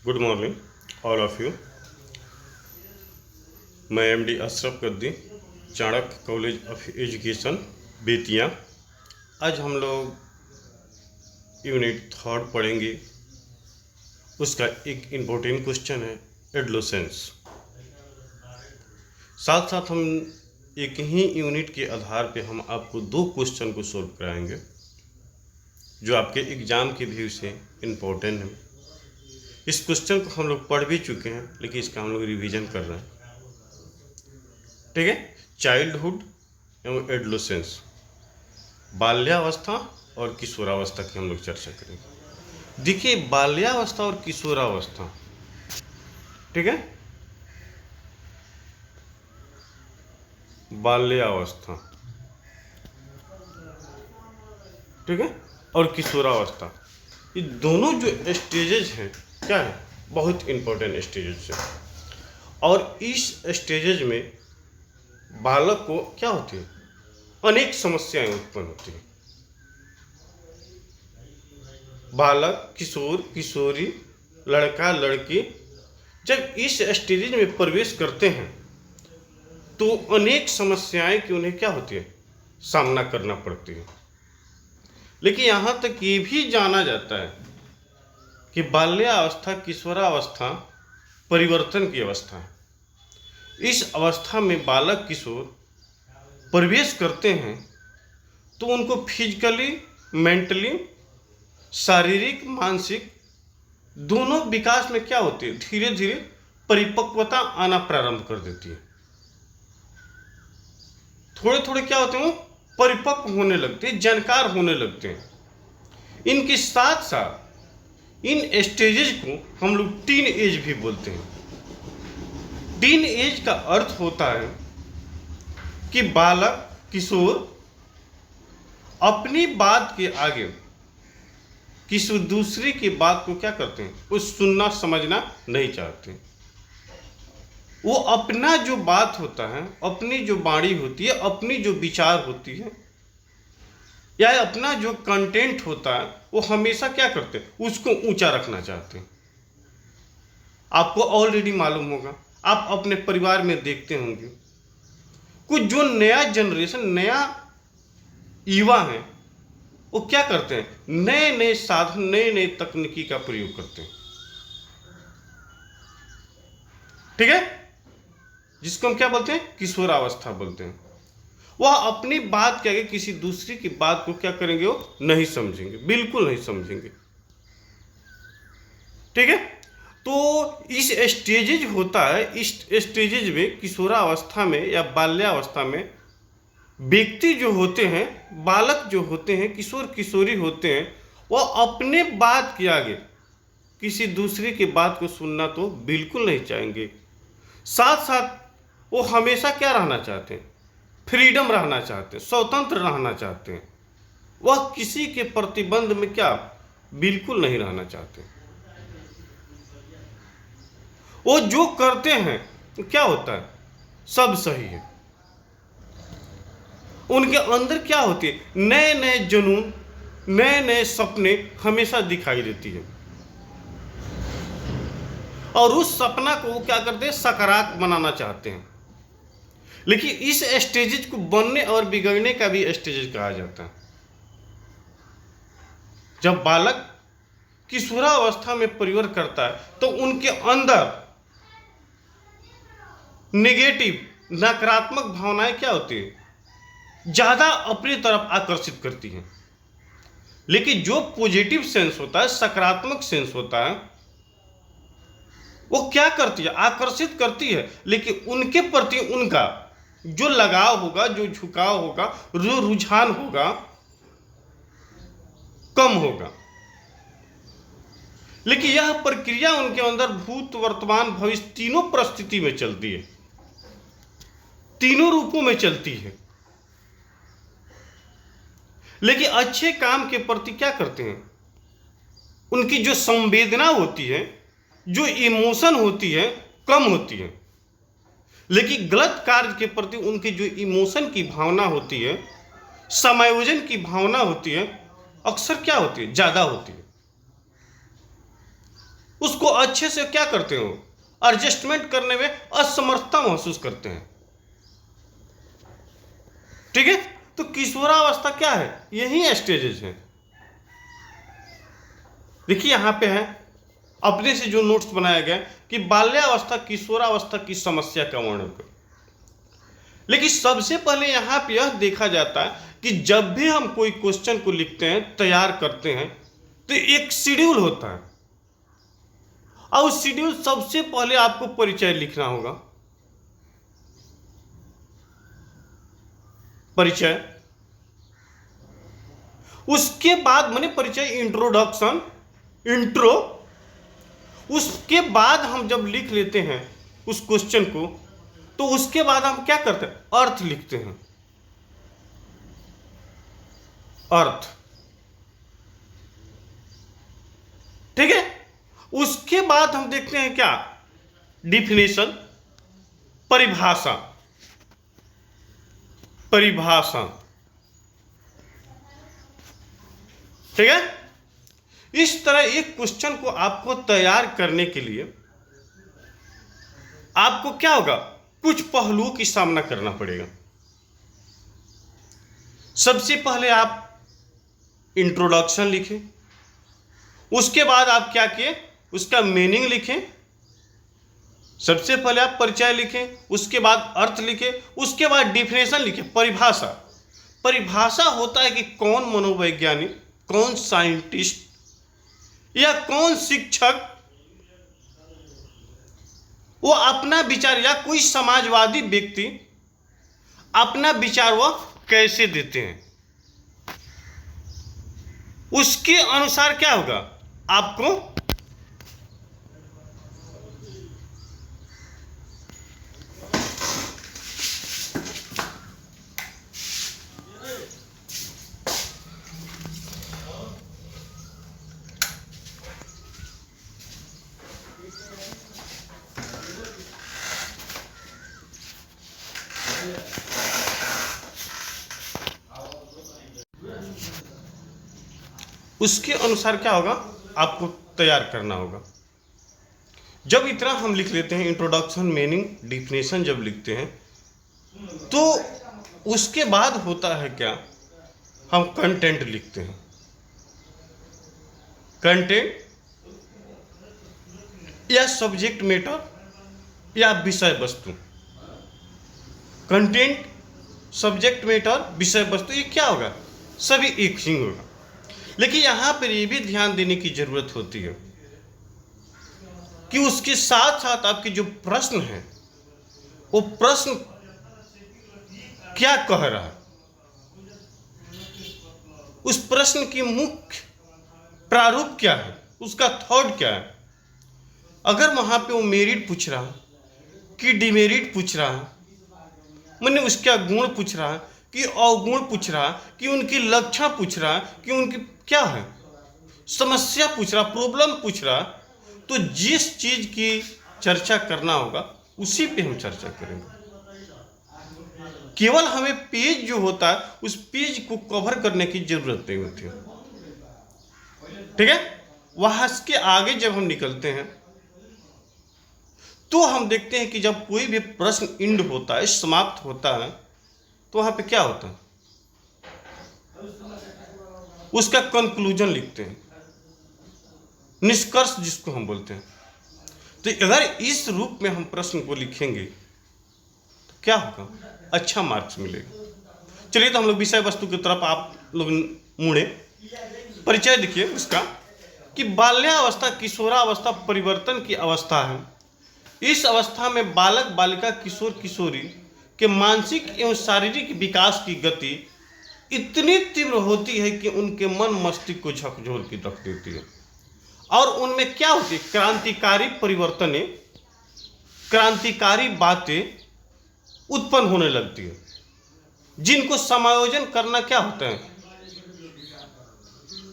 Good morning all of you. मैं MD Ashraf Gaddi, Chanakya college of education, Bettiah. आज हम लोग यूनिट थर्ड पढ़ेंगे। उसका एक इम्पोर्टेंट क्वेश्चन है एडोलेसेंस। साथ साथ हम एक ही यूनिट के आधार पे हम आपको दो क्वेश्चन को सॉल्व कराएंगे जो आपके एग्ज़ाम के व्यू से इम्पोर्टेंट है। इस क्वेश्चन को हम लोग पढ़ भी चुके हैं, लेकिन इसका हम लोग रिवीजन कर रहे हैं। ठीक है, चाइल्डहुड एवं एडोलेसेंस, बाल्यावस्था और किशोरावस्था की हम लोग चर्चा करेंगे। देखिए, बाल्यावस्था और किशोरावस्था, ठीक है, बाल्यावस्था, ठीक है, और किशोरावस्था, ये दोनों जो स्टेजेज हैं क्या है, बहुत इंपॉर्टेंट स्टेजेज है। और इस स्टेजेज में बालक को क्या होती है, अनेक समस्याएं उत्पन्न होती हैं। बालक, किशोर, किशोरी, लड़का, लड़की जब इस स्टेज में प्रवेश करते हैं तो अनेक समस्याएं कि उन्हें क्या होती है, सामना करना पड़ती है। लेकिन यहाँ तक ये भी जाना जाता है कि बाल्यावस्था, किशोरावस्था परिवर्तन की अवस्था है। इस अवस्था में बालक, किशोर प्रवेश करते हैं तो उनको फिजिकली, मेंटली, शारीरिक, मानसिक दोनों विकास में क्या होती है, धीरे धीरे परिपक्वता आना प्रारंभ कर देती है। थोड़े थोड़े क्या होते हैं, वो परिपक्व होने लगते हैं, जानकार होने लगते हैं। इनके साथ साथ इन स्टेजेज को हम लोग टीन एज भी बोलते हैं। टीन एज का अर्थ होता है कि बालक, किशोर अपनी बात के आगे किसी दूसरे की बात को क्या करते हैं, वो सुनना समझना नहीं चाहते। वो अपना जो बात होता है, अपनी जो वाणी होती है, अपनी जो विचार होती है या अपना जो कंटेंट होता है, वो हमेशा क्या करते हैं, उसको ऊंचा रखना चाहते हैं। आपको ऑलरेडी मालूम होगा, आप अपने परिवार में देखते होंगे, कुछ जो नया जनरेशन, नया युवा है, वो क्या करते हैं, नए नए साधन, नए नए तकनीकी का प्रयोग करते हैं। ठीक है, जिसको हम क्या बोलते हैं, किशोरावस्था बोलते हैं। वह अपनी बात के आगे किसी दूसरी की बात को क्या करेंगे, वो नहीं समझेंगे, बिल्कुल नहीं समझेंगे। ठीक है, तो इस स्टेजेज होता है, इस स्टेजेज में, किशोरावस्था में या बाल्यावस्था में व्यक्ति जो होते हैं, बालक जो होते हैं, किशोर किशोरी होते हैं, वह अपने बात के आगे किसी दूसरे की बात को सुनना तो बिल्कुल नहीं चाहेंगे। साथ साथ वो हमेशा क्या रहना चाहते हैं, फ्रीडम रहना चाहते हैं, स्वतंत्र रहना चाहते हैं। वह किसी के प्रतिबंध में क्या बिल्कुल नहीं रहना चाहते। वो जो करते हैं तो क्या होता है, सब सही है। उनके अंदर क्या होती है, नए नए जुनून, नए नए सपने हमेशा दिखाई देती है। और उस सपना को वो क्या करते हैं, सकारात्मक बनाना चाहते हैं। लेकिन इस स्टेजेज को बनने और बिगड़ने का भी स्टेजेज कहा जाता है। जब बालक किशोरावस्था में परिवर्तन करता है तो उनके अंदर नेगेटिव, नकारात्मक भावनाएं क्या होती है, ज्यादा अपनी तरफ आकर्षित करती हैं। लेकिन जो पॉजिटिव सेंस होता है, सकारात्मक सेंस होता है, वो क्या करती है, आकर्षित करती है। लेकिन उनके प्रति उनका जो लगाव होगा, जो झुकाव होगा, जो रुझान होगा, कम होगा। लेकिन यह प्रक्रिया उनके अंदर भूत, वर्तमान, भविष्य तीनों परिस्थिति में चलती है, तीनों रूपों में चलती है। लेकिन अच्छे काम के प्रति क्या करते हैं, उनकी जो संवेदना होती है, जो इमोशन होती है, कम होती है। लेकिन गलत कार्य के प्रति उनकी जो इमोशन की भावना होती है, समायोजन की भावना होती है, अक्सर क्या होती है, ज्यादा होती है। उसको अच्छे से क्या करते हो, एडजस्टमेंट करने में असमर्थता महसूस करते हैं। ठीक है, तो किशोरावस्था क्या है, यही स्टेजेस हैं। देखिए यहां पे है अपने से जो नोट्स बनाया गया कि बाल्यावस्था किशोरावस्था की समस्या का वर्णन करो। लेकिन सबसे पहले यहां पे यह देखा जाता है कि जब भी हम कोई क्वेश्चन को लिखते हैं, तैयार करते हैं, तो एक शेड्यूल होता है। और उस शेड्यूल सबसे पहले आपको परिचय लिखना होगा। परिचय, उसके बाद माने परिचय, इंट्रोडक्शन, इंट्रो, उसके बाद हम जब लिख लेते हैं उस क्वेश्चन को, तो उसके बाद हम क्या करते हैं, अर्थ लिखते हैं। अर्थ, ठीक है। उसके बाद हम देखते हैं क्या, डिफिनेशन, परिभाषा। परिभाषा, ठीक है। इस तरह एक क्वेश्चन को आपको तैयार करने के लिए आपको क्या होगा, कुछ पहलुओं की सामना करना पड़ेगा। सबसे पहले आप इंट्रोडक्शन लिखें, उसके बाद आप क्या किए, उसका मीनिंग लिखें। सबसे पहले आप परिचय लिखें, उसके बाद अर्थ लिखें, उसके बाद डिफिनेशन लिखें, परिभाषा। परिभाषा होता है कि कौन मनोवैज्ञानिक, कौन साइंटिस्ट या कौन शिक्षक वो अपना विचार, या कोई समाजवादी व्यक्ति अपना विचार वह कैसे देते हैं, उसके अनुसार क्या होगा, आपको उसके अनुसार क्या होगा, आपको तैयार करना होगा। जब इतना हम लिख लेते हैं, इंट्रोडक्शन, मीनिंग, डिफिनेशन जब लिखते हैं, तो उसके बाद होता है क्या, हम कंटेंट लिखते हैं। कंटेंट या सब्जेक्ट मैटर या विषय वस्तु। कंटेंट, सब्जेक्ट मैटर, विषय वस्तु, ये क्या होगा, सभी एक ही होगा। लेकिन यहां पर यह भी ध्यान देने की जरूरत होती है कि उसके साथ साथ आपके जो प्रश्न है, वो प्रश्न क्या कह रहा है, उस प्रश्न की मुख्य प्रारूप क्या है, उसका थॉट क्या है। अगर वहां पे वो मेरिट पूछ रहा है कि डिमेरिट पूछ रहा है, मैंने उसका गुण पूछ रहा है कि अवगुण पूछ रहा है, कि उनकी लक्षण पूछ रहा है, कि उनकी क्या है समस्या पूछ रहा, प्रॉब्लम पूछ रहा, तो जिस चीज की चर्चा करना होगा उसी पे हम चर्चा करेंगे। केवल हमें पेज जो होता है उस पेज को कवर करने की जरूरत नहीं होती है। ठीक है, वहां के आगे जब हम निकलते हैं तो हम देखते हैं कि जब कोई भी प्रश्न इंड होता है, समाप्त होता है, तो वहां पे क्या होता है, उसका कंक्लूजन लिखते हैं, निष्कर्ष जिसको हम बोलते हैं। तो अगर इस रूप में हम प्रश्न को लिखेंगे तो क्या होगा, अच्छा मार्क्स मिलेगा। चलिए तो हम लोग विषय वस्तु की तरफ आप लोग मुड़े। परिचय देखिए उसका कि बाल्यावस्था किशोरावस्था परिवर्तन की अवस्था है। इस अवस्था में बालक बालिका किशोर किशोरी के मानसिक एवं शारीरिक विकास की गति इतनी तीव्र होती है कि उनके मन मस्तिष्क को झकझोर के रख देती है, और उनमें क्या होती है, क्रांतिकारी परिवर्तन, क्रांतिकारी बातें उत्पन्न होने लगती है, जिनको समायोजन करना क्या होता है,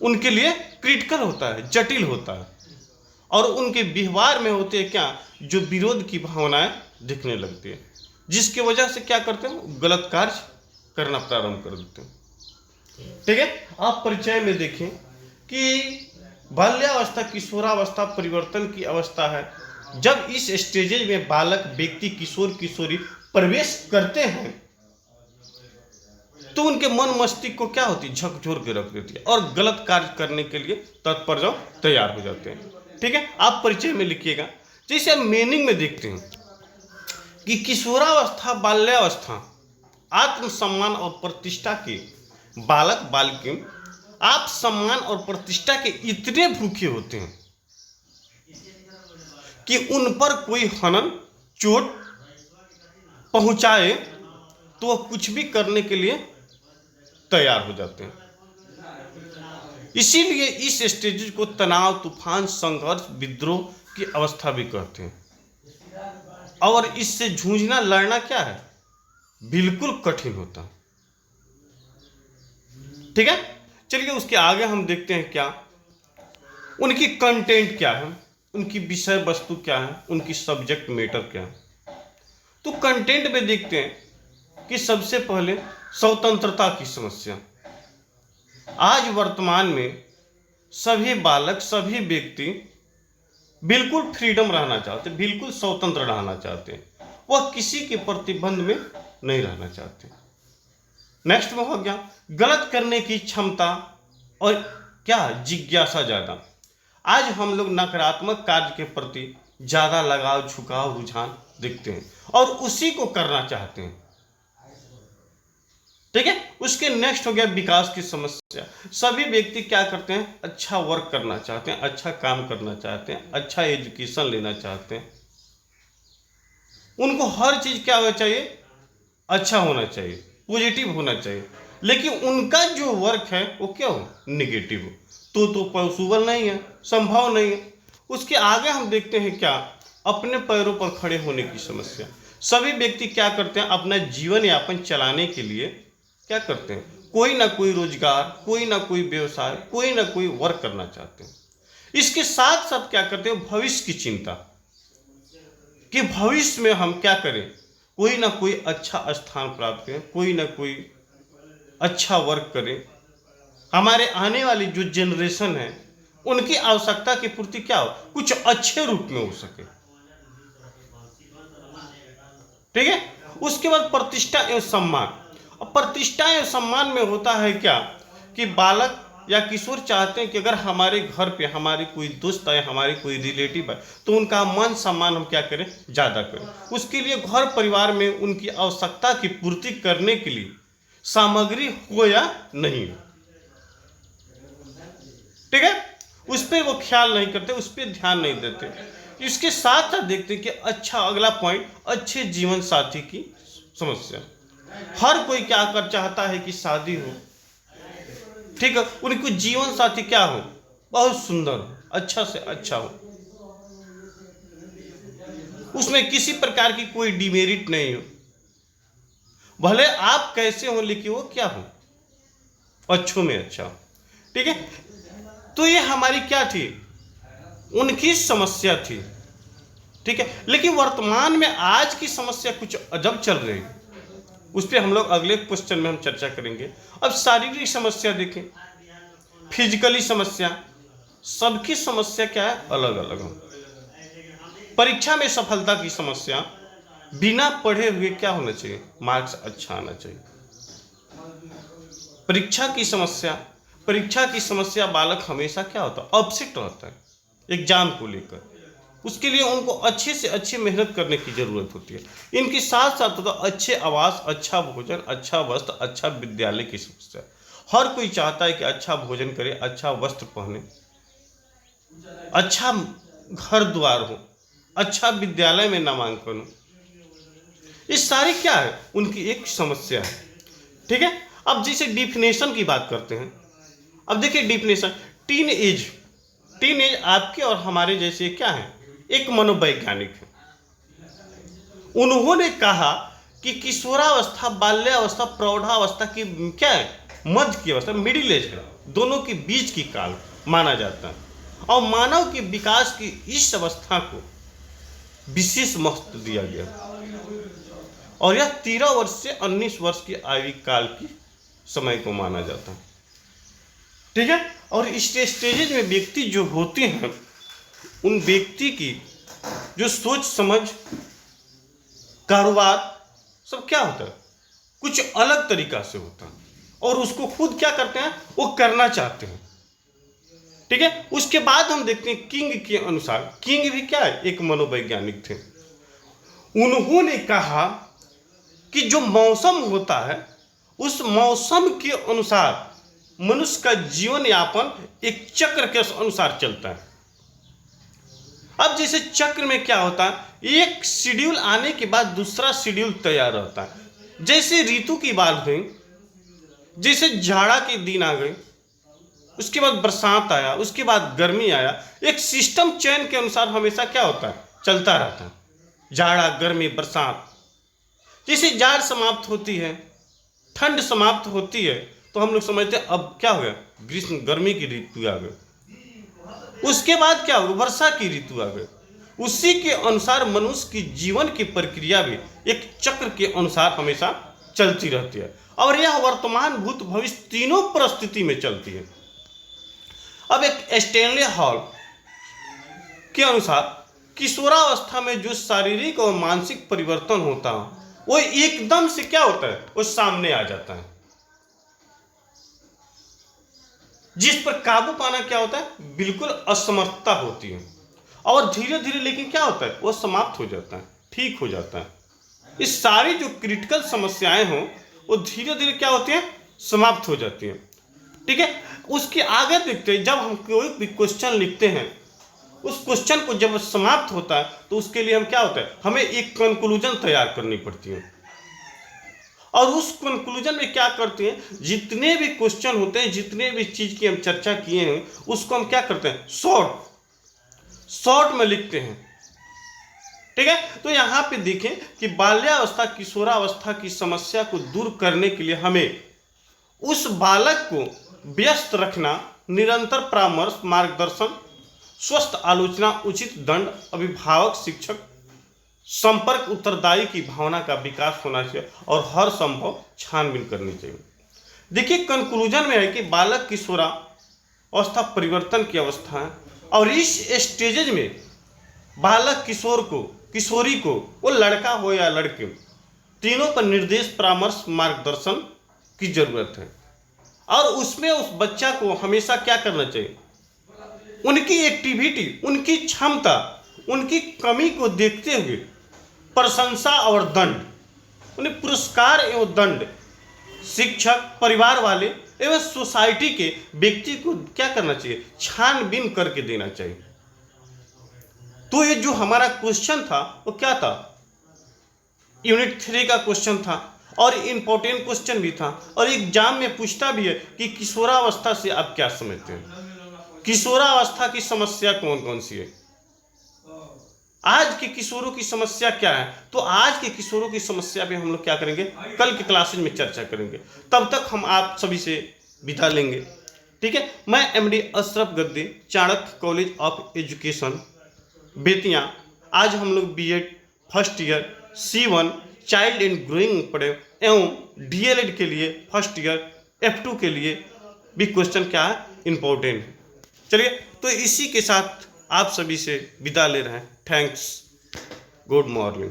उनके लिए क्रिटिकल होता है, जटिल होता है, और उनके व्यवहार में होते हैं क्या, जो विरोध की भावनाएं दिखने लगती है, जिसकी वजह से क्या करते हैं, गलत कार्य करना प्रारंभ कर देते हैं। ठीक है, आप परिचय में देखें कि बाल्यावस्था किशोरावस्था परिवर्तन की अवस्था है। जब इस स्टेजेज में बालक व्यक्ति किशोर किशोरी प्रवेश करते हैं तो उनके मन मस्तिष्क को क्या होती है, झकझोर के रख देती है और गलत कार्य करने के लिए तत्पर जो तैयार हो जाते हैं। ठीक है, आप परिचय में लिखिएगा। जैसे हम मीनिंग में देखते हैं कि किशोरावस्था बाल्यावस्था आत्मसम्मान और प्रतिष्ठा के बालक बालिका आप सम्मान और प्रतिष्ठा के इतने भूखे होते हैं कि उन पर कोई हनन चोट पहुंचाए तो वह कुछ भी करने के लिए तैयार हो जाते हैं। इसीलिए इस स्टेज को तनाव, तूफान, संघर्ष, विद्रोह की अवस्था भी कहते हैं। और इससे जूझना, लड़ना क्या है, बिल्कुल कठिन होता है। ठीक है, चलिए उसके आगे हम देखते हैं क्या उनकी कंटेंट क्या है, उनकी विषय वस्तु क्या है, उनकी सब्जेक्ट मैटर क्या है। तो कंटेंट में देखते हैं कि सबसे पहले स्वतंत्रता की समस्या। आज वर्तमान में सभी बालक, सभी व्यक्ति बिल्कुल फ्रीडम रहना चाहते, बिल्कुल स्वतंत्र रहना चाहते हैं। वह किसी के प्रतिबंध में नहीं रहना चाहते। नेक्स्ट में हो गया गलत करने की क्षमता और क्या, जिज्ञासा ज्यादा। आज हम लोग नकारात्मक कार्य के प्रति ज्यादा लगाव, झुकाव, रुझान दिखते हैं और उसी को करना चाहते हैं। ठीक है, उसके नेक्स्ट हो गया विकास की समस्या। सभी व्यक्ति क्या करते हैं, अच्छा वर्क करना चाहते हैं, अच्छा काम करना चाहते हैं, अच्छा एजुकेशन लेना चाहते हैं। उनको हर चीज क्या होना चाहिए, अच्छा होना चाहिए, पॉजिटिव होना चाहिए। लेकिन उनका जो वर्क है वो क्या हो, निगेटिव हो, तो पॉसिबल नहीं है, संभव नहीं है। उसके आगे हम देखते हैं क्या, अपने पैरों पर खड़े होने की समस्या। सभी व्यक्ति क्या करते हैं, अपना जीवन यापन चलाने के लिए क्या करते हैं, कोई ना कोई रोजगार, कोई ना कोई व्यवसाय, कोई ना कोई वर्क करना चाहते हैं। इसके साथ साथ क्या करते हैं, भविष्य की चिंता कि भविष्य में हम क्या करें, कोई ना कोई अच्छा स्थान प्राप्त करें, कोई ना कोई अच्छा वर्क करें। हमारे आने वाली जो जनरेशन है उनकी आवश्यकता की पूर्ति क्या हो, कुछ अच्छे रूप में हो सके। ठीक है, उसके बाद प्रतिष्ठा एवं सम्मान। और प्रतिष्ठा एवं सम्मान में होता है क्या कि बालक या किशोर चाहते हैं कि अगर हमारे घर पे हमारे कोई दोस्त है, हमारे कोई रिलेटिव है, तो उनका मान सम्मान हम क्या करें, ज़्यादा करें। उसके लिए घर परिवार में उनकी आवश्यकता की पूर्ति करने के लिए सामग्री हो या नहीं हो, ठीक है, उस पर वो ख्याल नहीं करते, उस पर ध्यान नहीं देते। इसके साथ साथ देखते कि अच्छा, अगला पॉइंट, अच्छे जीवन साथी की समस्या। हर कोई क्या कर चाहता है कि शादी हो, ठीक है, उनको जीवन साथी क्या हो, बहुत सुंदर हो, अच्छा से अच्छा हो, उसमें किसी प्रकार की कोई डिमेरिट नहीं हो। भले आप कैसे हो लेकिन वो क्या हो, अच्छों में अच्छा हो। ठीक है, तो ये हमारी क्या थी, उनकी समस्या थी। ठीक है, लेकिन वर्तमान में आज की समस्या कुछ अजब चल रही है, उस पर हम लोग अगले क्वेश्चन में हम चर्चा करेंगे। अब शारीरिक समस्या देखें, फिजिकली समस्या, सबकी समस्या क्या है, अलग अलग हो। परीक्षा में सफलता की समस्या, बिना पढ़े हुए क्या होना चाहिए, मार्क्स अच्छा आना चाहिए। परीक्षा की समस्या बालक हमेशा क्या होता है, अपसेट रहता है एग्जाम को लेकर। उसके लिए उनको अच्छे से अच्छी मेहनत करने की जरूरत होती है। इनके साथ साथ होता अच्छे आवास, अच्छा भोजन, अच्छा वस्त्र, अच्छा विद्यालय की समस्या। हर कोई चाहता है कि अच्छा भोजन करे, अच्छा वस्त्र पहने, अच्छा घर द्वार हो, अच्छा विद्यालय में नामांकन हो। ये सारी क्या है, उनकी एक समस्या है। ठीक है, अब जैसे डिफिनेशन की बात करते हैं। अब देखिए डिफिनेशन, टीन एज आपके और हमारे जैसे क्या है, एक मनोवैज्ञानिक है। उन्होंने कहा कि किशोरावस्था, बाल्यावस्था, प्रौढ़ावस्था की क्या है, मध्य की अवस्था, मिडिल एज है, दोनों के बीच की काल माना जाता है। और मानव के विकास की इस अवस्था को विशेष महत्व दिया गया और यह 13 वर्ष से 19 वर्ष की आयु काल की समय को माना जाता है। ठीक है। और इस स्टेजेज में व्यक्ति जो होते हैं, उन व्यक्ति की जो सोच समझ, कारोबार सब क्या होता है, कुछ अलग तरीका से होता है, और उसको खुद क्या करते हैं, वो करना चाहते हैं। ठीक है। उसके बाद हम देखते हैं किंग के अनुसार, किंग भी क्या है, एक मनोवैज्ञानिक थे। उन्होंने कहा कि जो मौसम होता है, उस मौसम के अनुसार मनुष्य का जीवन यापन एक चक्र के अनुसार चलता है। अब जैसे चक्र में क्या होता है, एक शेड्यूल आने के बाद दूसरा शेड्यूल तैयार रहता है। जैसे ऋतु की बात हुई, जैसे जाड़ा के दिन आ गए, उसके बाद बरसात आया, उसके बाद गर्मी आया, एक सिस्टम चयन के अनुसार हमेशा क्या होता है, चलता रहता है। जाड़ा, गर्मी, बरसात। जैसे जाड़ समाप्त होती है, ठंड समाप्त होती है, तो हम लोग समझते हैं अब क्या हो गया, ग्रीष्म गर्मी की ऋतु आ गई। उसके बाद क्या होगा, वर्षा की ऋतु आ गई। उसी के अनुसार मनुष्य की जीवन की प्रक्रिया भी एक चक्र के अनुसार हमेशा चलती रहती है, और यह वर्तमान, भूत, भविष्य तीनों परिस्थिति में चलती है। अब एक स्टैनले हॉल के अनुसार किशोरावस्था में जो शारीरिक और मानसिक परिवर्तन होता है, वो एकदम से क्या होता है, वो सामने आ जाता है, जिस पर काबू पाना क्या होता है, बिल्कुल असमर्थता होती है। और धीरे धीरे लेकिन क्या होता है, वो समाप्त हो जाता है, ठीक हो जाता है। इस सारी जो क्रिटिकल समस्याएं हों, वो धीरे धीरे क्या होती हैं, समाप्त हो जाती हैं। ठीक है। उसके आगे देखते हैं, जब हम कोई भी क्वेश्चन लिखते हैं, उस क्वेश्चन को जब समाप्त होता है, तो उसके लिए हम क्या होता है, हमें एक कंक्लूजन तैयार करनी पड़ती है। और उस कंक्लूजन में क्या करते हैं, जितने भी क्वेश्चन होते हैं, जितने भी चीज की हम चर्चा किए हैं, उसको हम क्या करते हैं, शॉर्ट में लिखते हैं। ठीक है। तो यहाँ पे देखें कि बाल्यावस्था, किशोरावस्था की समस्या को दूर करने के लिए हमें उस बालक को व्यस्त रखना, निरंतर परामर्श, मार्गदर्शन, स्वस्थ आलोचना, उचित दंड, अभिभावक शिक्षक संपर्क, उत्तरदायी की भावना का विकास होना चाहिए, और हर संभव छानबीन करनी चाहिए। देखिए कंक्लूजन में है कि बालक किशोरावस्था परिवर्तन की अवस्था है, और इस स्टेजेज में बालक, किशोर को, किशोरी को, वो लड़का हो या लड़के, तीनों पर निर्देश, परामर्श, मार्गदर्शन की जरूरत है। और उसमें उस बच्चा को हमेशा क्या करना चाहिए, उनकी एक्टिविटी, उनकी क्षमता, उनकी कमी को देखते हुए प्रशंसा और दंड, उन्हें पुरस्कार एवं दंड शिक्षक, परिवार वाले एवं सोसाइटी के व्यक्ति को क्या करना चाहिए, छानबीन करके देना चाहिए। तो ये जो हमारा क्वेश्चन था वो क्या था, यूनिट 3 का क्वेश्चन था, और इंपॉर्टेंट क्वेश्चन भी था, और एग्जाम में पूछता भी है कि किशोरावस्था से आप क्या समझते हैं, किशोरावस्था की समस्या कौन कौन सी है, आज के किशोरों की समस्या क्या है। तो आज के किशोरों की समस्या पे हम लोग क्या करेंगे, कल के क्लासेज में चर्चा करेंगे। तब तक हम आप सभी से विदा लेंगे। ठीक है। मैं MD Ashraf Gaddi, Chanakya college of education, Bettiah. आज हम लोग B.Ed first year C1 child and growing पढ़े, एवं DLED के लिए फर्स्ट ईयर F2 के लिए भी क्वेश्चन क्या है, इंपॉर्टेंट है। चलिए, तो इसी के साथ आप सभी से विदा ले रहे हैं। Thanks, good morning.